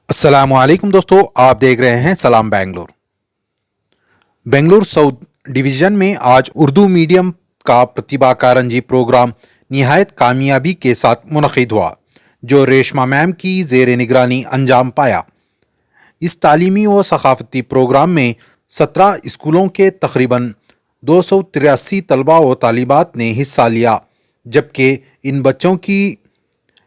السلام علیکم دوستو، آپ دیکھ رہے ہیں سلام بنگلور۔ بنگلور ساؤتھ ڈویژن میں آج اردو میڈیم کا پرتیبھا کارنجی پروگرام نہایت کامیابی کے ساتھ منعقد ہوا، جو ریشما میم کی زیر نگرانی انجام پایا۔ اس تعلیمی و ثقافتی پروگرام میں 17 اسکولوں کے تقریباً 283 طلباء و طالبات نے حصہ لیا، جبکہ ان بچوں کی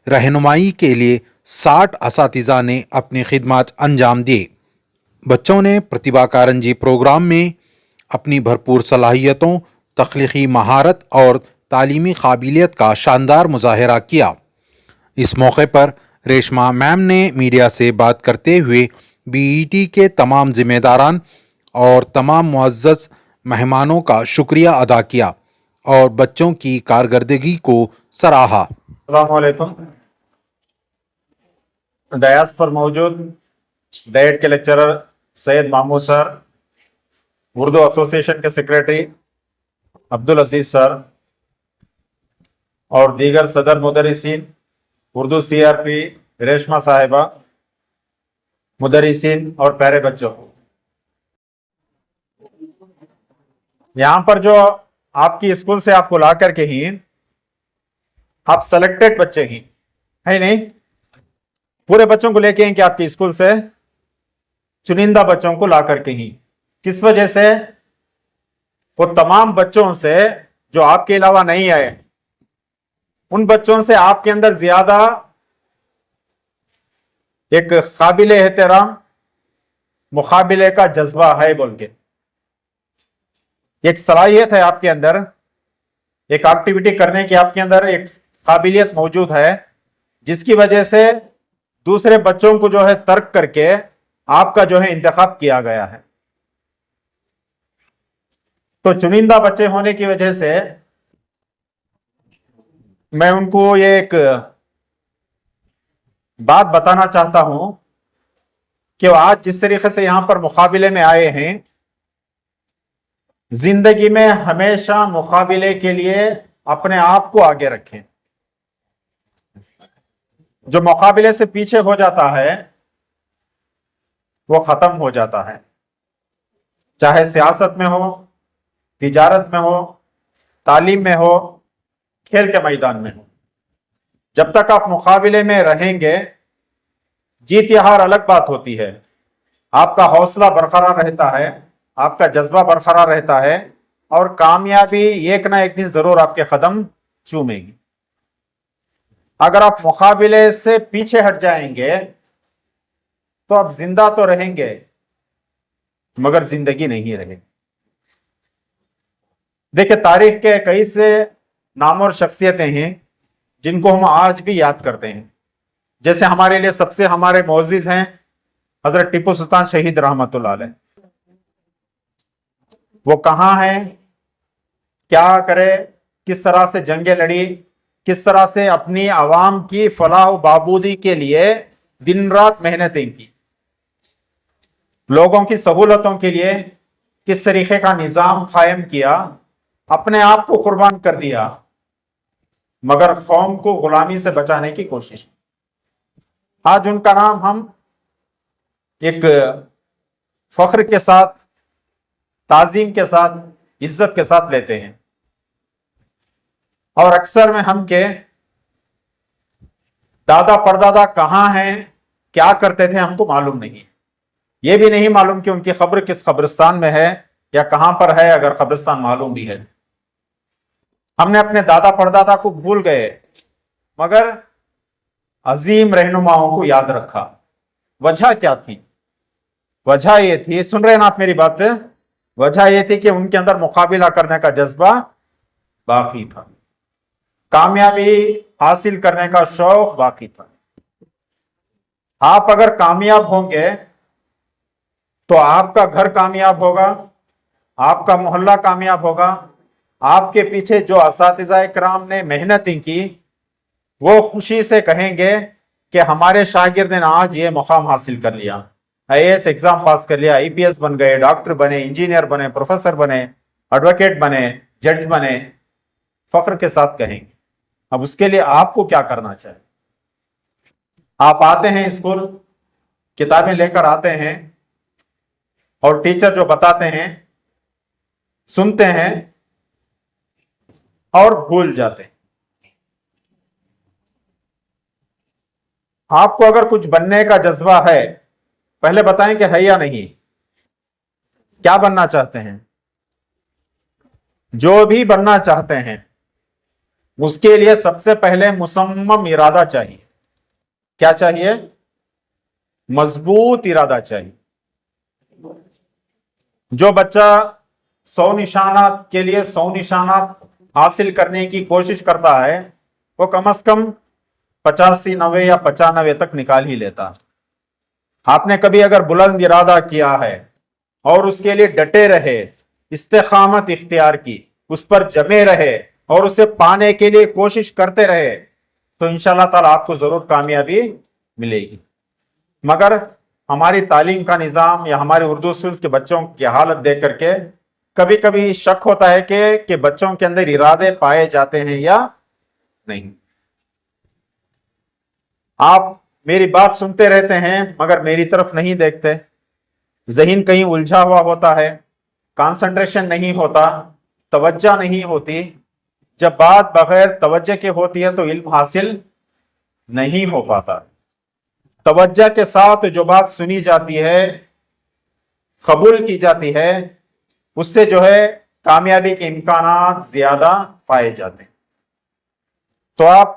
رہنمائی کے لیے 60 اساتذہ نے اپنی خدمات انجام دیے۔ بچوں نے پرتیبھا کارنجی پروگرام میں اپنی بھرپور صلاحیتوں، تخلیقی مہارت اور تعلیمی قابلیت کا شاندار مظاہرہ کیا۔ اس موقع پر ریشما میم نے میڈیا سے بات کرتے ہوئے بی ای ٹی کے تمام ذمہ داران اور تمام معزز مہمانوں کا شکریہ ادا کیا اور بچوں کی کارکردگی کو سراہا۔ السلام علیکم۔ ڈیاس پر موجود ڈیٹ کے lecturer Syed Mahmood sir, Urdu association کے سیکریٹری عبدالعزیز سر اور دیگر صدر مدرسین، Urdu C R P Reshma صاحبہ، مدرسین اور پیارے بچوں، یہاں پر جو آپ کی اسکول سے آپ کو لا کر کے ہی آپ سلیکٹڈ بچے ہی ہے نہیں، پورے بچوں کو لے کے ہیں کہ آپ کی اسکول سے چنندہ بچوں کو لا کر کے ہی، کس وجہ سے؟ وہ تمام بچوں سے جو آپ کے علاوہ نہیں آئے، ان بچوں سے آپ کے اندر زیادہ ایک قابل احترام مقابلے کا جذبہ ہے، بول کے ایک صلاحیت ہے آپ کے اندر، ایک ایکٹیویٹی کرنے کی آپ کے اندر ایک قابلیت موجود ہے، جس کی وجہ سے دوسرے بچوں کو جو ہے ترک کر کے آپ کا جو ہے انتخاب کیا گیا ہے۔ تو چنندہ بچے ہونے کی وجہ سے میں ان کو یہ ایک بات بتانا چاہتا ہوں کہ آج جس طریقے سے یہاں پر مقابلے میں آئے ہیں، زندگی میں ہمیشہ مقابلے کے لیے اپنے آپ کو آگے رکھیں۔ جو مقابلے سے پیچھے ہو جاتا ہے وہ ختم ہو جاتا ہے، چاہے سیاست میں ہو، تجارت میں ہو، تعلیم میں ہو، کھیل کے میدان میں ہو۔ جب تک آپ مقابلے میں رہیں گے، جیت یا ہار الگ بات ہوتی ہے، آپ کا حوصلہ برقرار رہتا ہے، آپ کا جذبہ برقرار رہتا ہے، اور کامیابی ایک نہ ایک دن ضرور آپ کے قدم چومے گی۔ اگر آپ مقابلے سے پیچھے ہٹ جائیں گے تو آپ زندہ تو رہیں گے مگر زندگی نہیں رہے گی۔ دیکھیں، تاریخ کے کئی سے نام اور شخصیتیں ہیں جن کو ہم آج بھی یاد کرتے ہیں، جیسے ہمارے لیے سب سے ہمارے معزز ہیں حضرت ٹیپو سلطان شہید رحمت اللہ علیہ۔ وہ کہاں ہیں، کیا کرے، کس طرح سے جنگیں لڑی، کس طرح سے اپنی عوام کی فلاح و بہبودی کے لیے دن رات محنتیں کی، لوگوں کی سہولتوں کے لیے کس طریقے کا نظام قائم کیا، اپنے آپ کو قربان کر دیا، مگر قوم کو غلامی سے بچانے کی کوشش۔ آج ان کا نام ہم ایک فخر کے ساتھ، تعظیم کے ساتھ، عزت کے ساتھ لیتے ہیں، اور اکثر میں ہم کے دادا پردادا کہاں ہیں، کیا کرتے تھے، ہم کو معلوم نہیں، یہ بھی نہیں معلوم کہ ان کی قبر کس قبرستان میں ہے یا کہاں پر ہے، اگر قبرستان معلوم بھی ہے۔ ہم نے اپنے دادا پردادا کو بھول گئے مگر عظیم رہنماؤں کو یاد رکھا۔ وجہ کیا تھی؟ وجہ یہ تھی، سن رہے ہیں آپ میری بات؟ وجہ یہ تھی کہ ان کے اندر مقابلہ کرنے کا جذبہ باقی تھا، کامیابی حاصل کرنے کا شوق باقی تھا۔ آپ اگر کامیاب ہوں گے تو آپ کا گھر کامیاب ہوگا، آپ کا محلہ کامیاب ہوگا، آپ کے پیچھے جو اساتذہ کرام نے محنتیں کی وہ خوشی سے کہیں گے کہ ہمارے شاگرد نے آج یہ مقام حاصل کر لیا، آئی اے ایس ایگزام پاس کر لیا، آئی پی ایس بن گئے، ڈاکٹر بنے، انجینئر بنے، پروفیسر بنے، ایڈوکیٹ بنے، جج بنے، فخر کے ساتھ کہیں گے۔ اب اس کے لیے آپ کو کیا کرنا چاہیے؟ آپ آتے ہیں اسکول، کتابیں لے کر آتے ہیں اور ٹیچر جو بتاتے ہیں سنتے ہیں اور بھول جاتے ہیں. آپ کو اگر کچھ بننے کا جذبہ ہے پہلے بتائیں کہ ہے یا نہیں. کیا بننا چاہتے ہیں؟ جو بھی بننا چاہتے ہیں اس کے لیے سب سے پہلے مصمم ارادہ چاہیے. کیا چاہیے؟ مضبوط ارادہ چاہیے. جو بچہ 100 نشانات کے لیے 100 نشانات حاصل کرنے کی کوشش کرتا ہے وہ کم از کم 85 90 یا 95 تک نکال ہی لیتا. آپ نے کبھی اگر بلند ارادہ کیا ہے اور اس کے لیے ڈٹے رہے، استقامت اختیار کی، اس پر جمے رہے اور اسے پانے کے لیے کوشش کرتے رہے تو انشاءاللہ تعالیٰ آپ کو ضرور کامیابی ملے گی. مگر ہماری تعلیم کا نظام یا ہمارے اردو اسکولز کے بچوں کی حالت دیکھ کر کے کبھی کبھی شک ہوتا ہے کہ بچوں کے اندر ارادے پائے جاتے ہیں یا نہیں. آپ میری بات سنتے رہتے ہیں مگر میری طرف نہیں دیکھتے. ذہن کہیں الجھا ہوا ہوتا ہے، کانسنٹریشن نہیں ہوتا، توجہ نہیں ہوتی. جب بات بغیر توجہ کے ہوتی ہے تو علم حاصل نہیں ہو پاتا. توجہ کے ساتھ جو بات سنی جاتی ہے، قبول کی جاتی ہے، اس سے جو ہے کامیابی کے امکانات زیادہ پائے جاتے ہیں. تو آپ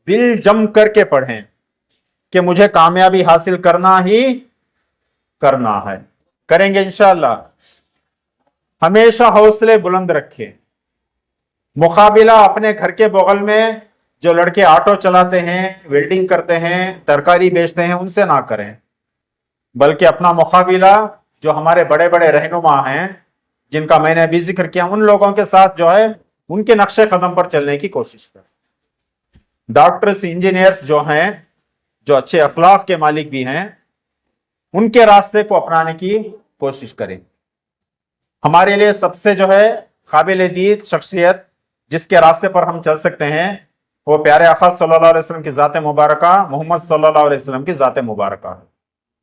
دل جم کر کے پڑھیں کہ مجھے کامیابی حاصل کرنا ہی کرنا ہے. کریں گے انشاءاللہ. ہمیشہ حوصلے بلند رکھیں. مقابلہ اپنے گھر کے بغل میں جو لڑکے آٹو چلاتے ہیں، ویلڈنگ کرتے ہیں، ترکاری بیچتے ہیں ان سے نہ کریں، بلکہ اپنا مقابلہ جو ہمارے بڑے بڑے رہنما ہیں جن کا میں نے ابھی ذکر کیا ان لوگوں کے ساتھ جو ہے ان کے نقش قدم پر چلنے کی کوشش کریں. ڈاکٹرز، انجینئرز جو ہیں، جو اچھے اخلاق کے مالک بھی ہیں، ان کے راستے کو اپنانے کی کوشش کریں. ہمارے لیے سب سے جو ہے قابل دید شخصیت جس کے راستے پر ہم چل سکتے ہیں وہ پیارے آقا صلی اللہ علیہ وسلم کی ذات مبارکہ، محمد صلی اللہ علیہ وسلم کی ذات مبارکہ،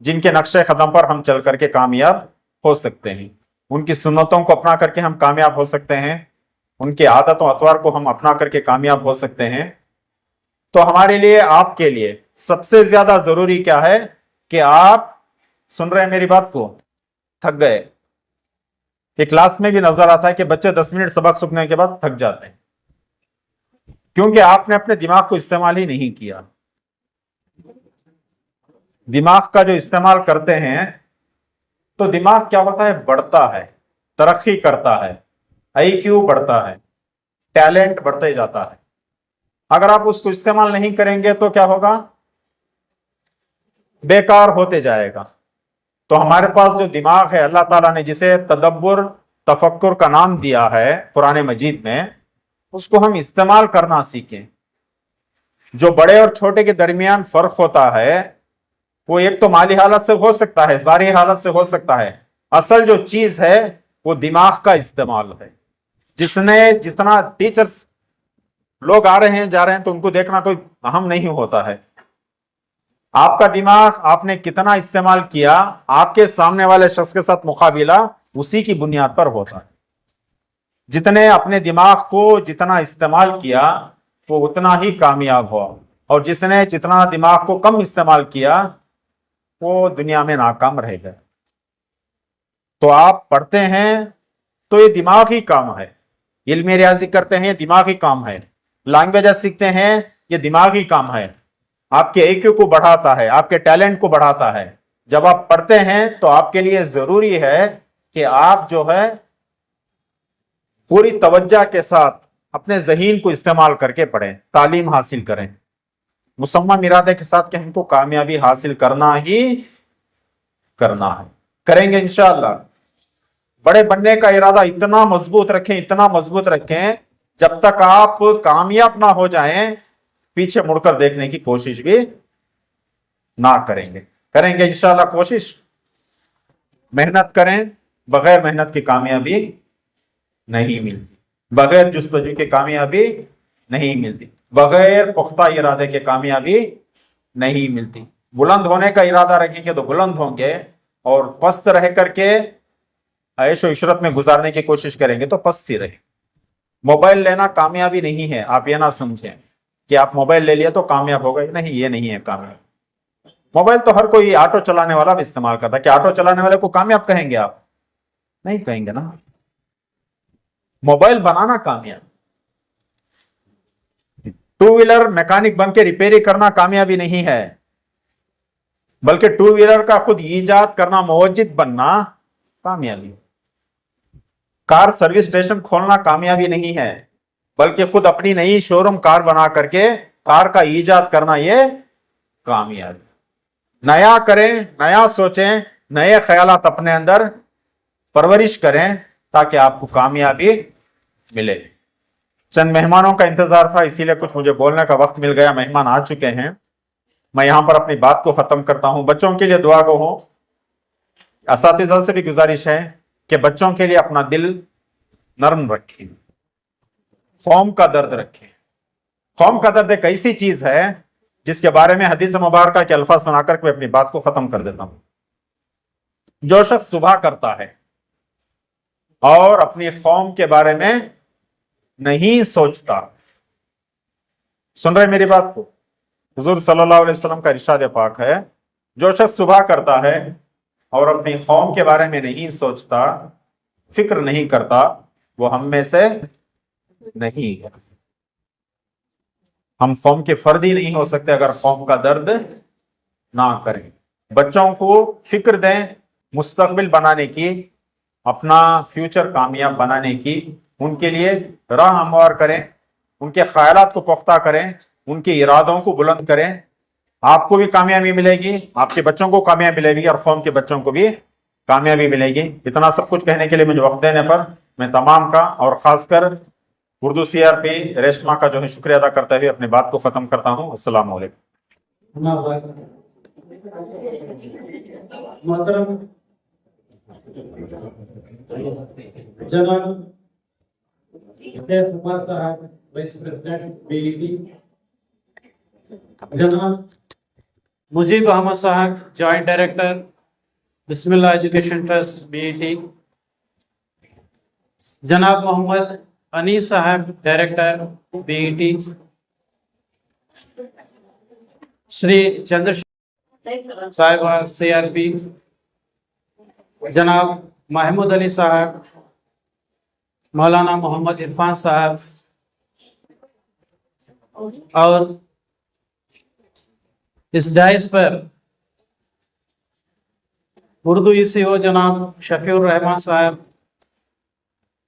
جن کے نقش قدم پر ہم چل کر کے کامیاب ہو سکتے ہیں. ان کی سنتوں کو اپنا کر کے ہم کامیاب ہو سکتے ہیں، ان کی عادت و اطوار کو ہم اپنا کر کے کامیاب ہو سکتے ہیں. تو ہمارے لیے، آپ کے لیے سب سے زیادہ ضروری کیا ہے کہ آپ سن رہے ہیں میری بات کو، تھک گئے. ایک کلاس میں بھی نظر آتا ہے کہ بچے 10 منٹ سبق سننے کے بعد تھک جاتے ہیں، کیونکہ آپ نے اپنے دماغ کو استعمال ہی نہیں کیا. دماغ کا جو استعمال کرتے ہیں تو دماغ کیا ہوتا ہے؟ بڑھتا ہے، ترقی کرتا ہے، آئی کیو بڑھتا ہے، ٹیلنٹ بڑھتے جاتا ہے. اگر آپ اس کو استعمال نہیں کریں گے تو کیا ہوگا؟ بیکار ہوتے جائے گا. تو ہمارے پاس جو دماغ ہے اللہ تعالیٰ نے جسے تدبر، تفکر کا نام دیا ہے قرآن مجید میں، اس کو ہم استعمال کرنا سیکھیں. جو بڑے اور چھوٹے کے درمیان فرق ہوتا ہے وہ ایک تو مالی حالت سے ہو سکتا ہے، ظاہری حالت سے ہو سکتا ہے. اصل جو چیز ہے وہ دماغ کا استعمال ہے. جتنا ٹیچرز لوگ آ رہے ہیں جا رہے ہیں تو ان کو دیکھنا کوئی اہم نہیں ہوتا ہے. آپ کا دماغ آپ نے کتنا استعمال کیا، آپ کے سامنے والے شخص کے ساتھ مقابلہ اسی کی بنیاد پر ہوتا ہے. جتنے اپنے دماغ کو جتنا استعمال کیا وہ اتنا ہی کامیاب ہوا، اور جس نے جتنا دماغ کو کم استعمال کیا وہ دنیا میں ناکام رہ گئے. تو آپ پڑھتے ہیں تو یہ دماغی کام ہے. علم ریاضی کرتے ہیں، یہ دماغی کام ہے. لینگویجز سیکھتے ہیں، یہ دماغی کام ہے. آپ کے آئی کیو کو بڑھاتا ہے، آپ کے ٹیلنٹ کو بڑھاتا ہے. جب آپ پڑھتے ہیں تو آپ کے لیے ضروری ہے کہ آپ جو ہے پوری توجہ کے ساتھ اپنے ذہین کو استعمال کر کے پڑھیں، تعلیم حاصل کریں، مصمم ارادے کے ساتھ کہ ہم کو کامیابی حاصل کرنا ہی کرنا ہے. کریں گے انشاءاللہ. بڑے بننے کا ارادہ اتنا مضبوط رکھیں، اتنا مضبوط رکھیں، جب تک آپ کامیاب نہ ہو جائیں پیچھے مڑ کر دیکھنے کی کوشش بھی نہ کریں گے. کریں گے انشاءاللہ کوشش. محنت کریں، بغیر محنت کی کامیابی نہیں ملتی، بغیر جستجو کی کامیابی نہیں ملتی، بغیر پختہ ارادے کے کامیابی نہیں ملتی. बुलंद होने का इरादा रखेंगे तो बुलंद होंगे, और पस्त रह करके ऐशो इशरत में गुजारने की कोशिश करेंगे तो पस्त ही रहे। मोबाइल लेना कामयाबी नहीं है, आप ये ना समझें कि आप मोबाइल ले लिया तो कामयाब हो गए, नहीं, ये नहीं है कामयाब। मोबाइल तो हर कोई ऑटो चलाने वाला भी इस्तेमाल करता है, कि ऑटो चलाने वाले को कामयाब कहेंगे आप? नहीं कहेंगे ना। मोबाइल बनाना कामयाब, टू व्हीलर मैकेनिक बन के रिपेयरिंग करना कामयाबी नहीं है, बल्कि टू व्हीलर का खुद ईजाद करना, मुवज्जिद बनना कामयाबी। कार सर्विस स्टेशन खोलना कामयाबी नहीं है, बल्कि खुद अपनी नई शोरूम कार बना करके कार का ईजाद करना ये कामयाबी। नया करें, नया सोचें, नए ख्यालात अपने अंदर परवरिश करें ताकि आपको कामयाबी मिले। चंद मेहमानों का इंतजार था, इसीलिए कुछ मुझे बोलने का वक्त मिल गया। मेहमान आ चुके हैं, मैं यहां पर अपनी बात को खत्म करता हूं। बच्चों के लिए दुआ गो हो, असातिज़ा से भी गुजारिश है कि बच्चों के लिए अपना दिल नरम रखें, कौम का दर्द रखें। कौम का दर्द एक ऐसी चीज है जिसके बारे में हदीस मुबारक के अल्फाज सुनाकर मैं अपनी बात को खत्म कर देता हूं। जो शख्स सुबह करता है और अपनी कौम के बारे में नहीं सोचता, सुन रहे मेरी बात को? हुजूर सल्लल्लाहु अलैहि वसल्लम का इरशाद पाक है, जो शख्स सुबह करता है और अपनी कौम के बारे में नहीं सोचता, फिक्र नहीं करता, वो हम में से नहीं है। हम कौम के फर्द ही नहीं हो सकते अगर कौम का दर्द ना करें। बच्चों को फिक्र दें मुस्तकबिल बनाने की, अपना फ्यूचर कामयाब बनाने की, उनके लिए राह हमवार करें, उनके ख्यालात को पुख्ता करें, उनके इरादों को बुलंद करें। आपको भी कामयाबी मिलेगी, आपके बच्चों को कामयाबी मिलेगी और कौम के बच्चों को भी कामयाबी मिलेगी। इतना सब कुछ कहने के लिए मुझे वक्त देने पर मैं तमाम का और खासकर उर्दू CRP रेशमा का जो है शुक्रिया अदा करते हुए अपनी बात को खत्म करता हूँ। अस्सलाम वालेकुम। मोहतरम जनाब उमर साहब, वाइस प्रेसिडेंट BET, जनाब मुजीब अहमद साहब, जॉइंट डायरेक्टर बिस्मिल्लाह एजुकेशन ट्रस्ट BET, जनाब मोहम्मद अनीस साहब, डायरेक्टर BET, श्री चंद्रशेखर साहिबा CRP, जनाब महमूद अली साहब, मौलाना मोहम्मद इरफान साहब, और इस डाइस पर उर्दू ECO जनाब शफीउर रहमान साहब,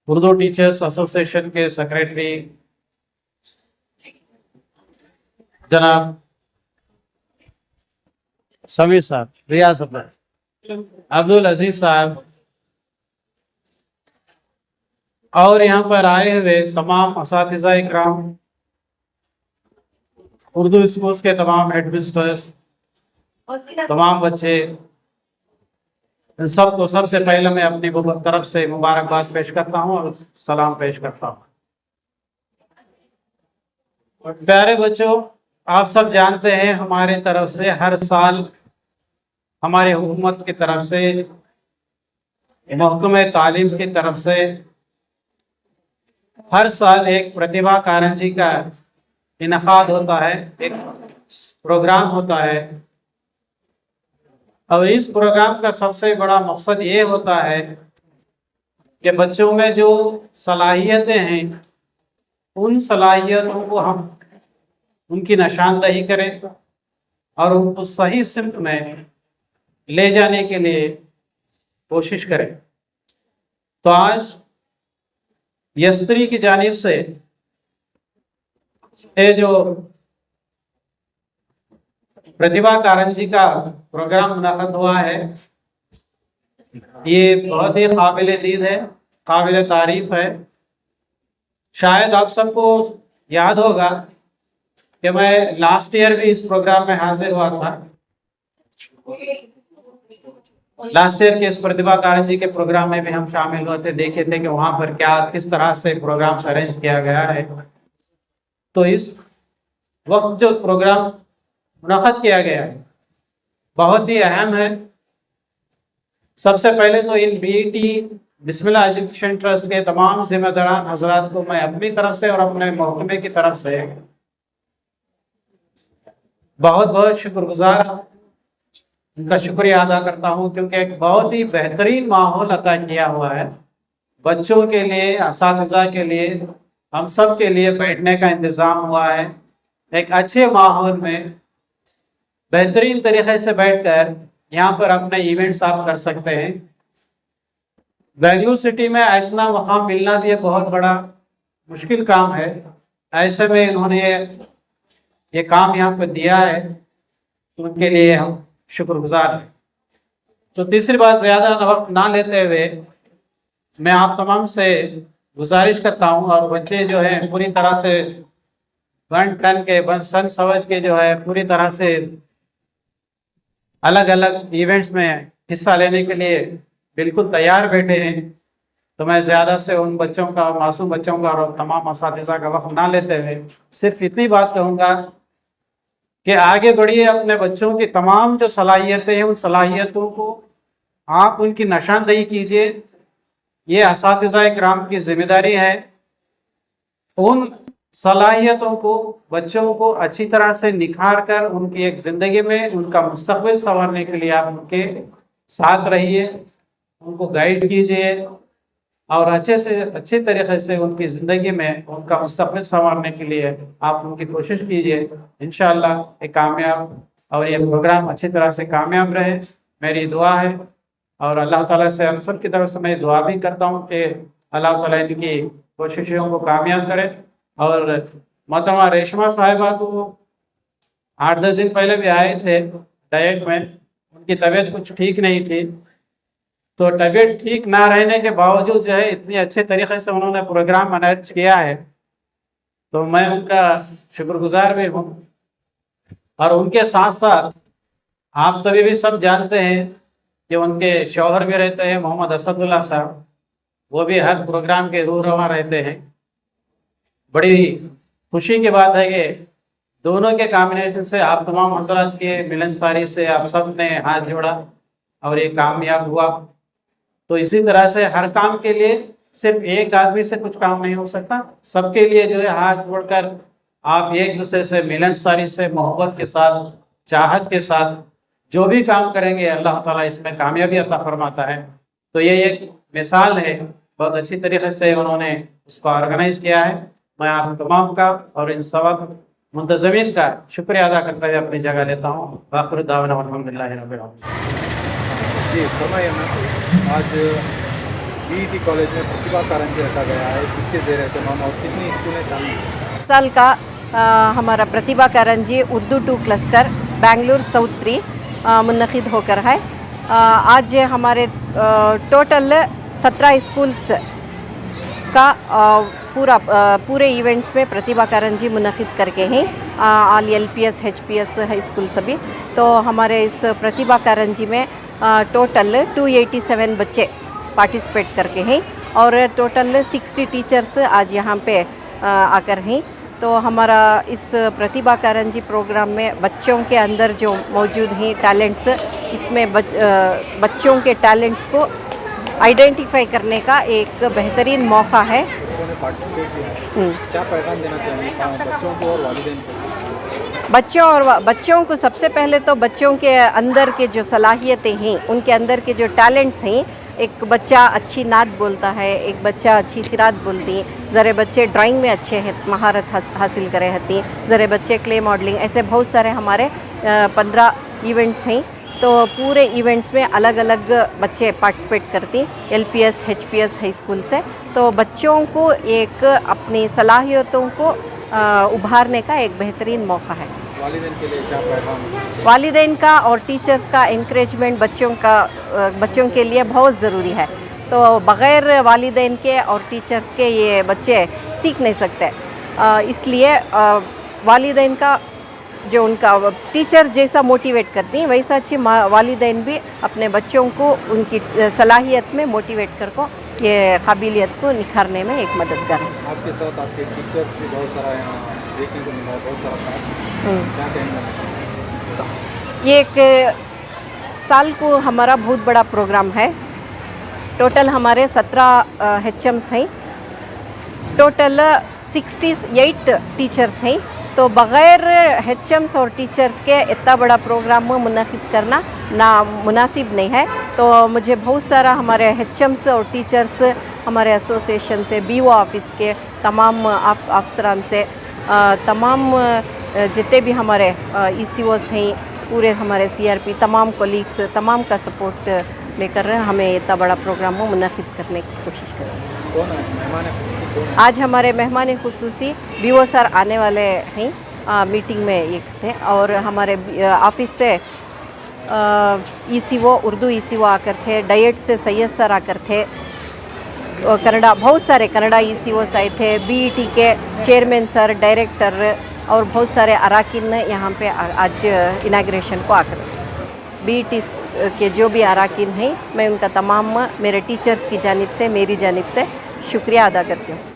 उर्दू टीचर्स एसोसिएशन के सेक्रेटरी जनाब समीर साहब, रियाज अब्दुल अजीज साहब, और यहाँ पर आए हुए तमाम असातिज़ा इकराम, उर्दू स्कूल्स के तमाम हेडमिस्टर्स, तमाम बच्चे, इन सबको सबसे पहले मैं अपनी तरफ से मुबारकबाद पेश करता हूँ और सलाम पेश करता हूँ। प्यारे बच्चों, आप सब जानते हैं हमारे तरफ से हर साल हमारे हुकूमत की तरफ से, महकमे तालीम की तरफ से हर साल एक प्रतिभा कारंजी का इनकाद होता है, एक प्रोग्राम होता है। और इस प्रोग्राम का सबसे बड़ा मकसद ये होता है कि बच्चों में जो सलाहियतें हैं, उन सलाहियतों को हम उनकी निशानदही करें और उनको सही सिमत में ले जाने के लिए कोशिश करें। तो आज यस्तरी की जानिब से ये जो प्रतिभा कारंजी का प्रोग्राम मुनक़द हुआ है, ये बहुत ही काबिल दीद है, काबिल तारीफ है। शायद आप सबको याद होगा कि मैं लास्ट ईयर भी इस प्रोग्राम में हाजिर हुआ था। लास्ट ईयर के इस प्रतिभा कारंजी के प्रोग्राम में भी हम शामिल हुए थे, देखे थे कि वहाँ पर क्या किस तरह से प्रोग्राम्स अरेंज किया गया है। तो इस वक्त जो प्रोग्राम मुनक़द किया गया है, बहुत ही अहम है। सबसे पहले तो इन BET बिस्मिल्लाह एजुकेशन ट्रस्ट के तमाम जिम्मेदारान हजरात को मैं अपनी तरफ से और अपने महकमे की तरफ से बहुत बहुत शुक्रगुजार उनका शुक्रिया अदा करता हूँ, क्योंकि एक बहुत ही बेहतरीन माहौल अता किया हुआ है बच्चों के लिए, असातिज़ा के लिए, हम सब के लिए बैठने का इंतज़ाम हुआ है। एक अच्छे माहौल में बेहतरीन तरीके से बैठकर यहाँ पर अपने इवेंट्स आप कर सकते हैं। बेंगलुरु सिटी में इतना मकाम मिलना भी एक बहुत बड़ा मुश्किल काम है। ऐसे में इन्होंने ये काम यहाँ पर दिया है, तो उनके लिए हम शुक्रगुजार हैं। तो तीसरी बात, ज़्यादा वक्त ना लेते हुए मैं आप तमाम से गुजारिश करता हूँ, और बच्चे जो हैं पूरी तरह से बन सन समझ के जो है पूरी तरह से अलग अलग इवेंट्स में हिस्सा लेने के लिए बिल्कुल तैयार बैठे हैं। तो मैं ज़्यादा से उन बच्चों का, मासूम बच्चों का और तमाम असातिज़ा का वक्त ना लेते हुए सिर्फ इतनी बात कहूँगा कि आगे बढ़िए, अपने बच्चों की तमाम जो सलाहियतें हैं उन सलाहियतों को आप उनकी निशानदेही कीजिए। ये असातिज़ा इकराम की जिम्मेदारी है उन सलाहियतों को बच्चों को अच्छी तरह से निखार कर उनकी एक ज़िंदगी में उनका मुस्तकबिल संवारने के लिए आप उनके साथ रहिए, उनको गाइड कीजिए और अच्छे तरीके से उनकी ज़िंदगी में उनका मुस्तकबिल संवारने के लिए आप उनकी कोशिश कीजिए। इंशाअल्लाह एक कामयाब और ये प्रोग्राम अच्छी तरह से कामयाब रहे, मेरी दुआ है। और अल्लाह ताला से हम सब की तरफ से मैं दुआ भी करता हूँ कि अल्लाह ताला इनकी कोशिशों को कामयाब करे। और मोहतरमा रेशमा साहिबा को 8-10 दिन पहले भी आए थे डाइट में, उनकी तबीयत कुछ ठीक नहीं थी, तो तबीयत ठीक ना रहने के बावजूद जो है इतनी अच्छे तरीके से उन्होंने प्रोग्राम मैनेज किया है, तो मैं उनका शुक्रगुजार भी हूँ। और उनके साथ साथ आप तभी भी सब जानते हैं कि उनके शौहर भी रहते हैं मोहम्मद असदुल्ला साहब, वो भी हर प्रोग्राम के रूह रवा रहते हैं। बड़ी खुशी की बात है कि दोनों के कॉम्बिनेशन से आप तमाम हजरात के मिलनसारी से आप सब ने हाथ जोड़ा और ये कामयाब हुआ। तो इसी तरह से हर काम के लिए सिर्फ एक आदमी से कुछ काम नहीं हो सकता, सबके लिए जो है हाथ जोड़कर आप एक दूसरे से मिलनसारी से, मोहब्बत के साथ, चाहत के साथ जो भी काम करेंगे अल्लाह ताला इसमें कामयाबी अता फरमाता है। तो ये एक मिसाल है, बहुत अच्छी तरीके से उन्होंने उसको ऑर्गेनाइज किया है। मैं आप तमाम का और इन सबक मुंतज़मीन का शुक्रिया अदा करते हुए अपनी जगह लेता हूँ। आखिर दावना अल्हम्दुलिल्लाह रब्बिल आलमीन। जी फरमाइए मैम, आज BET कॉलेज में प्रतिभा कारंजी रखा गया है, किसके ज़ेर एहतमाम और कितनी स्कूलें शामिल हैं? साल का हमारा प्रतिभा कारंजी उर्दू 2 क्लस्टर बेंगलुरु साउथ 3 मुनक़िद होकर है। आज हमारे टोटल 17 स्कूल्स का पूरे इवेंट्स में प्रतिभा कारंजी मुनक़िद करके हैं, all LPS HPS high school सभी। तो हमारे इस प्रतिभा कारंजी में टोटल 287 बच्चे पार्टिसिपेट करके हैं और टोटल 60 टीचर्स आज यहाँ पे आकर हैं। तो हमारा इस प्रतिभा कारंजी प्रोग्राम में बच्चों के अंदर जो मौजूद हैं टैलेंट्स, इसमें बच्चों के टैलेंट्स को आइडेंटिफाई करने का एक बेहतरीन मौका है। बच्चों ने पार्टिसिपेट किया है, क्या पैगाम देना चाहेंगे बच्चों को और वालिदैन को? बच्चों को सबसे पहले तो बच्चों के अंदर के जो सलाहियतें हैं, उनके अंदर के जो टैलेंट्स हैं, एक बच्चा अच्छी नात बोलता है, एक बच्चा अच्छी किरात बोलती है, ज़रे बच्चे ड्राइंग में अच्छे हैं, महारत हासिल करे होती हैं, ज़रे बच्चे क्ले मॉडलिंग, ऐसे बहुत सारे हमारे 15 इवेंट्स हैं। तो पूरे इवेंट्स में अलग अलग बच्चे पार्टिसिपेट करती हैं LPS HPS हाई स्कूल से। तो बच्चों को एक अपनी सलाहियतों को उभारने का एक बेहतरीन मौका है। वालिदैन के लिए क्या पैगाम है? वालिदैन का और टीचर्स का इंकरेजमेंट बच्चों के लिए बहुत ज़रूरी है। तो बग़ैर वालिदैन के और टीचर्स के ये बच्चे सीख नहीं सकते, इसलिए वालिदैन का जो उनका टीचर्स जैसा मोटिवेट करती हैं वैसा अच्छी वालिदैन भी अपने बच्चों को उनकी सलाहियत में मोटिवेट कर को ये काबिलियत को निखारने में एक मददगार है। आपके साथ आपके टीचर्स भी बहुत सारा यहाँ देखने को मिला है, बहुत सारा साथ, क्या कहेंगे? ये एक साल को हमारा बहुत बड़ा प्रोग्राम है। टोटल हमारे 17 HMs हैं, टोटल 68 टीचर्स हैं। तो बग़ैर HMs और टीचर्स के इतना बड़ा प्रोग्राम मुनक़िद करना ना मुनासिब नहीं है। तो मुझे बहुत सारा हमारे HMs और टीचर्स, हमारे एसोसिएशन से, BO ऑफिस के तमाम अफसरान से, तमाम जितने भी हमारे ECOs हैं, पूरे हमारे CRP, तमाम कोलीग्स, तमाम का सपोर्ट लेकर हमें इतना बड़ा प्रोग्राम मुनक़िद करने की कोशिश करेंगे। आज हमारे मेहमान खुसूसी BO सर आने वाले हैं, मीटिंग में ये थे। और हमारे ऑफिस से ECO, उर्दू ECO आकर थे, डाइट से सैयद सर आकर थे, कनाडा बहुत सारे कनाडा ECOs आए थे, BET के चेयरमैन सर, डायरेक्टर और बहुत सारे अराकीन यहाँ पे आज इनाग्रेशन को आकर थे। BET के जो भी अराकीन हैं, मैं उनका तमाम मेरे टीचर्स की जानिब से, मेरी जानिब से शुक्रिया अदा करती हूँ।